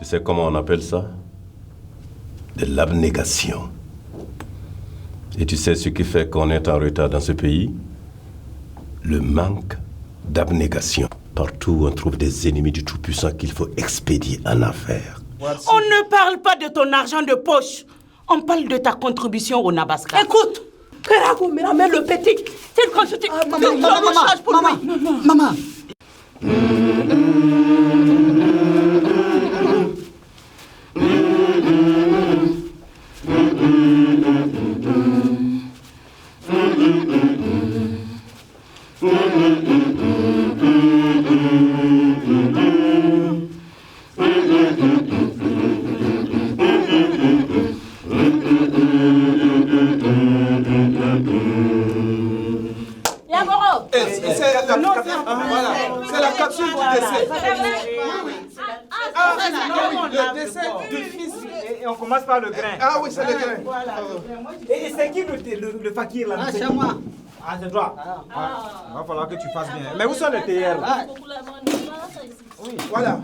Tu sais comment on appelle ça? De l'abnégation. Et tu sais ce qui fait qu'on est en retard dans ce pays? Le manque d'abnégation. Partout où on trouve des ennemis du Tout-Puissant qu'il faut expédier en affaires. On ne parle pas de ton argent de poche. On parle de ta contribution au Nabaska. Écoute, Kerago me ramène le petit. C'est quand je te... Maman. C'est la capsule du décès. Le décès du fils. Et on commence par le grain. Ah oui, c'est le grain. Et c'est qui le fakir là? C'est moi. Ah, c'est toi. Il va falloir que tu fasses bien. Mais où sont les théières là? Oui, voilà.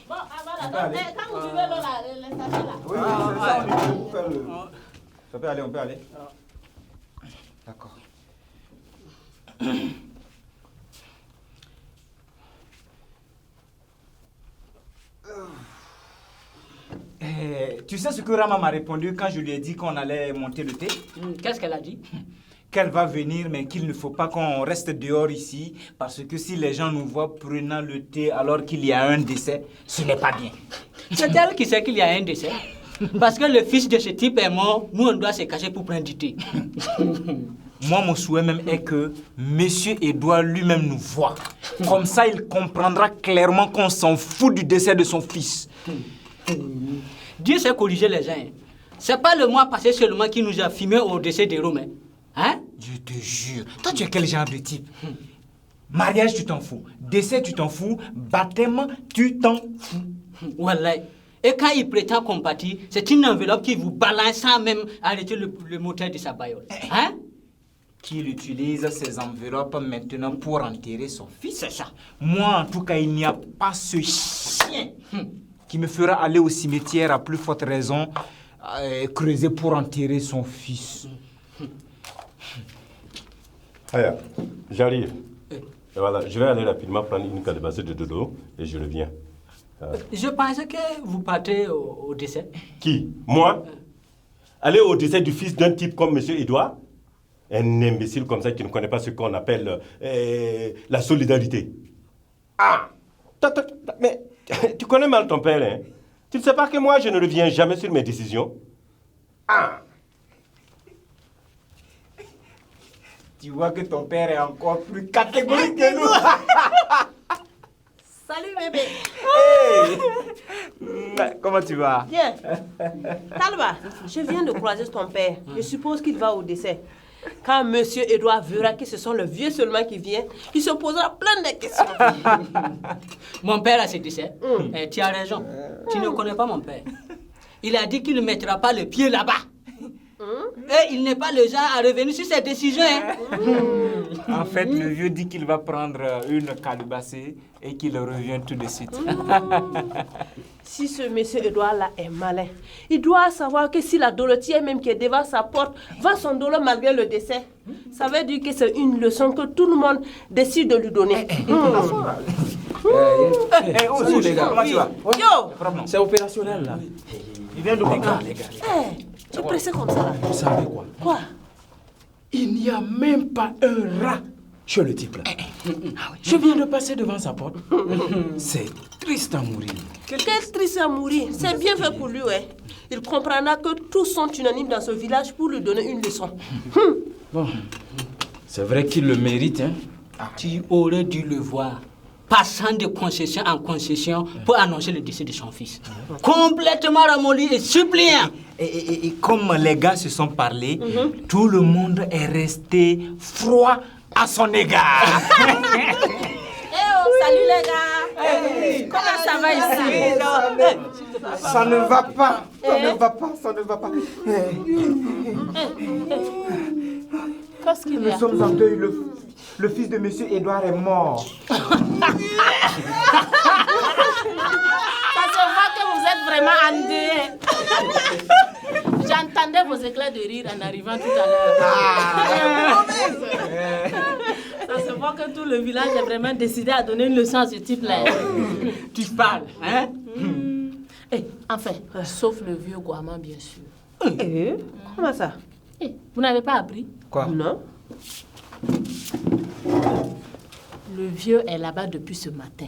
Quand vous buvez l'eau là, les sachets là. Oui, c'est ça, on peut faire le... Ça peut aller, on peut aller. D'accord. Tu sais ce que Rama m'a répondu quand je lui ai dit qu'on allait monter le thé? Qu'est-ce qu'elle a dit? Qu'elle va venir, mais qu'il ne faut pas qu'on reste dehors ici, parce que si les gens nous voient prenant le thé alors qu'il y a un décès, ce n'est pas bien. C'est elle qui sait qu'il y a un décès. Parce que le fils de ce type est mort, nous on doit se cacher pour prendre du thé. Moi, mon souhait même est que Monsieur Edouard lui-même nous voit. Comme ça, il comprendra clairement qu'on s'en fout du décès de son fils. Dieu sait corriger les gens. C'est pas le mois passé seulement qui nous a filmé au décès des Romains. Hein? Je te jure. Toi, tu es quel genre de type? Mariage, tu t'en fous. Décès, tu t'en fous. Baptême, tu t'en fous. Voilà. Et quand il prétend compatir, c'est une enveloppe qui vous balance sans même arrêter le moteur de sa bagnole. Hein? Qu'il utilise ces enveloppes maintenant pour enterrer son fils. C'est ça. Moi, en tout cas, il n'y a pas ce chien qui me fera aller au cimetière à plus forte raison creuser pour enterrer son fils. Aya, j'arrive. Et voilà, je vais aller rapidement prendre une calebasse de dodo et je reviens. Je pensais que vous partez au décès. Qui? Moi? Aller au décès du fils d'un type comme M. Edouard? Un imbécile comme ça qui ne connaît pas ce qu'on appelle la solidarité. Ah! Mais tu connais mal ton père, hein? Tu ne sais pas que moi, je ne reviens jamais sur mes décisions? Ah! Tu vois que ton père est encore plus catégorique que nous. Salut bébé. Hey. Comment tu vas? Bien. Talba, je viens de croiser ton père. Je suppose qu'il va au décès. Quand Monsieur Edouard verra que ce sont le vieux seulement qui vient, il se posera plein de questions. Mon père a ses décès. Tu as raison. Tu ne connais pas mon père. Il a dit qu'il ne mettra pas le pied là-bas. Et il n'est pas le genre à revenir sur ses décisions. En fait, le vieux dit qu'il va prendre une calebassée et qu'il revient tout de suite. Si ce monsieur Edouard-là est malin, il doit savoir que si la dolotière même qui est devant sa porte va son dolo malgré le décès, ça veut dire que c'est une leçon que tout le monde décide de lui donner. Salut les gars, comment tu vas? Yo! C'est opérationnel là. Il vient de Les gars. Tu es pressé comme ça là? Vous savez quoi? Quoi? Il n'y a même pas un rat chez le type là. Je viens de passer devant sa porte. C'est triste à mourir. Quel triste à mourir. C'est bien fait pour lui, ouais. Il comprendra que tous sont unanimes dans ce village pour lui donner une leçon. Bon, c'est vrai qu'il le mérite, hein. Tu aurais dû le voir, passant de concession en concession pour annoncer le décès de son fils. Complètement ramolli et suppliant. Et comme les gars se sont parlé, tout le monde est resté froid à son égard. Salut les gars. Comment ça va ici? Ça ne va pas. Ça ne va pas. Qu'est-ce qu'il y a? Nous sommes en deuil. Le fils de Monsieur Edouard est mort. vraiment endeuillé. J'entendais vos éclats de rire en arrivant tout à l'heure. Ça se voit que tout le village est vraiment décidé à donner une leçon à ce type-là. Tu parles, hein? Enfin, sauf le vieux Guaman, bien sûr. Comment ça? Vous n'avez pas appris? Quoi? Non. Le vieux est là-bas depuis ce matin.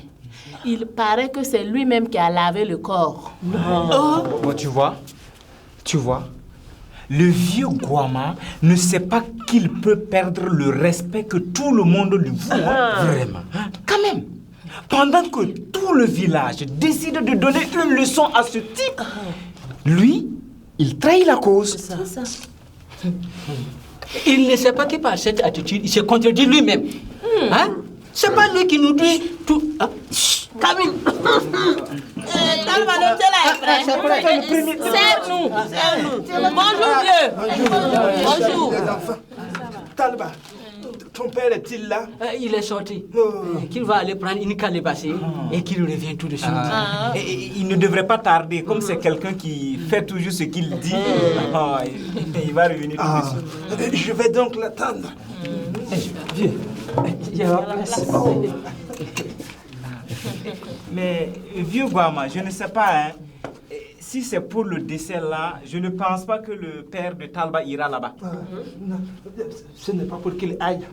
Il paraît que c'est lui-même qui a lavé le corps. Bon, tu vois, le vieux Guama ne sait pas qu'il peut perdre le respect que tout le monde lui voue. Vraiment. Quand même. Pendant que tout le village décide de donner une leçon à ce type, lui, il trahit la cause. C'est ça. Il ne sait pas que par cette attitude, il se contredit lui-même. Hein? C'est pas lui qui nous dit tout. Hein? Camille. Serre-nous. Bonjour, vieux. Bonjour. Les enfants. Talba, ton père est-il là? Il est sorti. Qu'il va aller prendre une calebasse et qu'il revient tout de suite. Et il ne devrait pas tarder, comme c'est quelqu'un qui fait toujours ce qu'il dit. Il va revenir tout de suite. Je vais donc l'attendre. Viens, il y a la place. Mais vieux Guama, je ne sais pas, hein. Si c'est pour le décès là, je ne pense pas que le père de Talba ira là-bas. Non, ce n'est pas pour qu'il aille.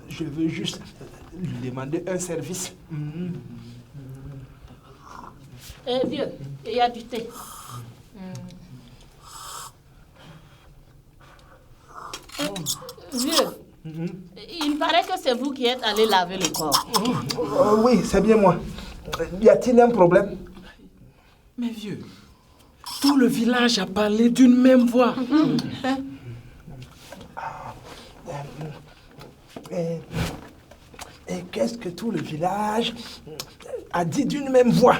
Je veux juste lui demander un service. Vieux, il y a du thé. Vieux, il paraît que c'est vous qui êtes allé laver le corps. Oui, c'est bien moi. Y a-t-il un problème? Mais vieux, tout le village a parlé d'une même voix. Et qu'est-ce que tout le village a dit d'une même voix?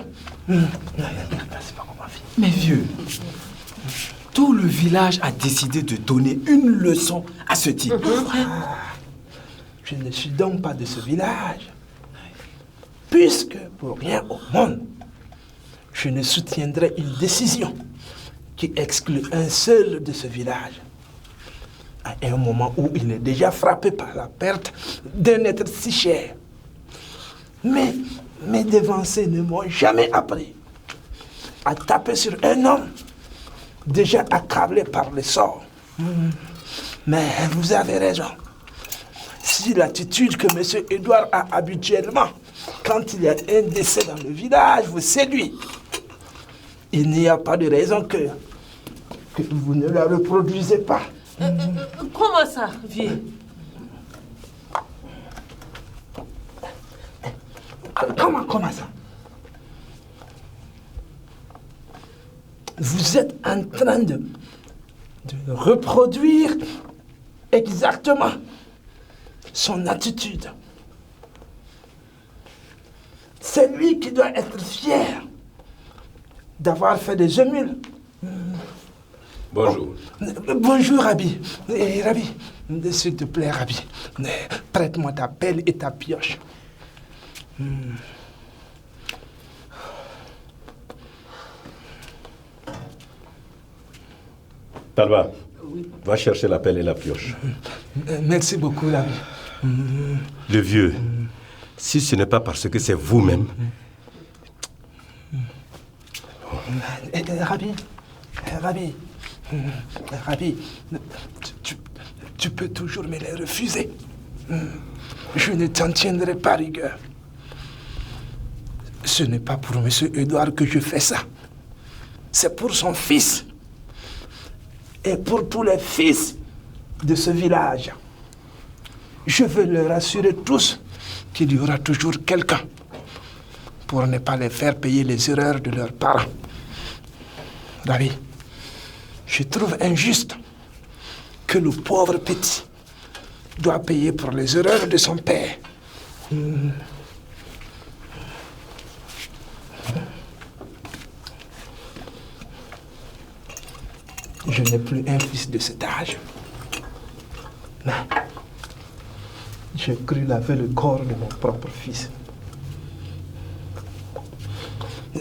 Mais vieux, tout le village a décidé de donner une leçon à ce type. Je ne suis donc pas de ce village. Puisque pour rien au monde, je ne soutiendrai une décision qui exclut un seul de ce village. À un moment où il est déjà frappé par la perte d'un être si cher. Mais mes devanciers ne m'ont jamais appris à taper sur un homme déjà accablé par le sort. Mais vous avez raison. Si l'attitude que M. Edouard a habituellement quand il y a un décès dans le village vous séduit, il n'y a pas de raison que vous ne la reproduisez pas. Comment ça, vieux? Comment ça? Vous êtes en train de reproduire exactement son attitude. C'est lui qui doit être fier d'avoir fait des émules. Bonjour. Bonjour, Rabi. Rabi, s'il te plaît, Rabi, prête-moi ta pelle et ta pioche. Talba, va chercher la pelle et la pioche. Merci beaucoup, Rabi. Le vieux, si ce n'est pas parce que c'est vous-même... Rabi, tu peux toujours me les refuser. Je ne t'en tiendrai pas rigueur. Ce n'est pas pour M. Edouard que je fais ça. C'est pour son fils. Et pour tous les fils de ce village. Je veux leur assurer tous qu'il y aura toujours quelqu'un pour ne pas les faire payer les erreurs de leurs parents. Ravi, je trouve injuste que le pauvre petit doit payer pour les erreurs de son père. Je n'ai plus un fils de cet âge. Mais j'ai cru laver le corps de mon propre fils.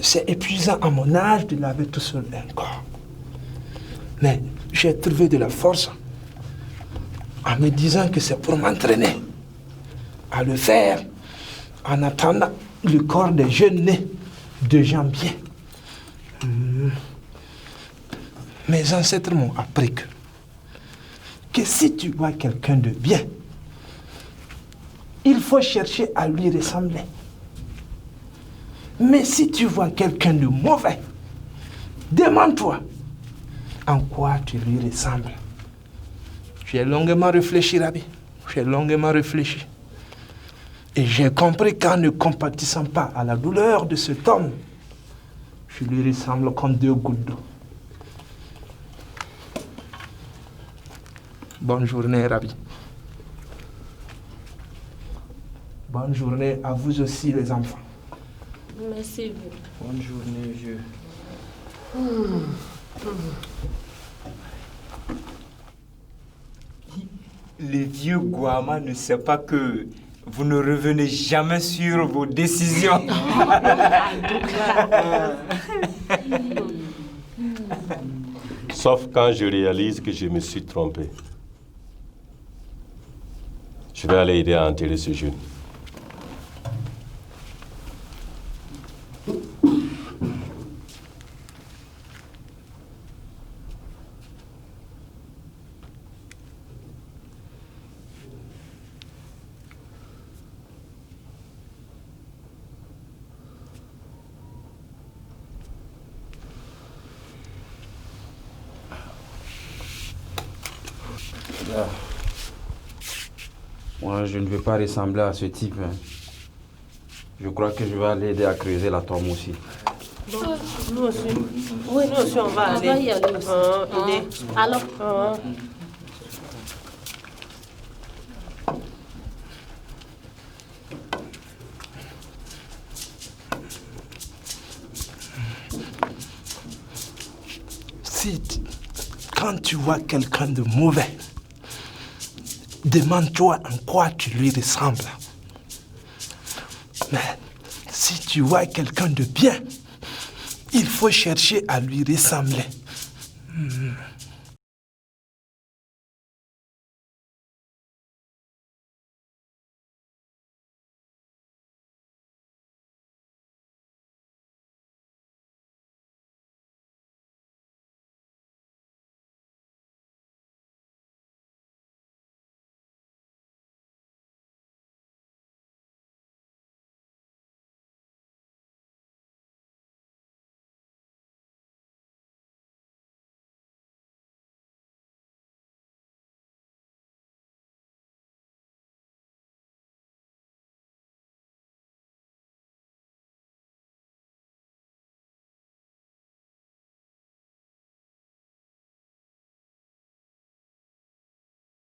c'est épuisant à mon âge de laver tout seul un corps. Mais j'ai trouvé de la force en me disant que c'est pour m'entraîner à le faire en attendant le corps des jeunes nés de gens bien. Mes ancêtres m'ont appris que si tu vois quelqu'un de bien, il faut chercher à lui ressembler. Mais si tu vois quelqu'un de mauvais, demande-toi en quoi tu lui ressembles. J'ai longuement réfléchi, Rabbi. J'ai longuement réfléchi. Et j'ai compris qu'en ne compatissant pas à la douleur de cet homme, je lui ressemble comme 2 gouttes d'eau. Bonne journée, Rabbi. Bonne journée à vous aussi, les enfants. Merci. Bonne journée, vieux. Le vieux Guama ne sait pas que vous ne revenez jamais sur vos décisions. Sauf quand je réalise que je me suis trompé. Je vais aller aider à enterrer ce jeune. Moi, je ne veux pas ressembler à ce type. Je crois que je vais aller aider à creuser la tombe aussi. Nous aussi. Oui, nous aussi, on va aller. On va y aller aussi. Aider. Alors, Quand tu vois quelqu'un de mauvais, demande-toi en quoi tu lui ressembles. Mais si tu vois quelqu'un de bien, il faut chercher à lui ressembler.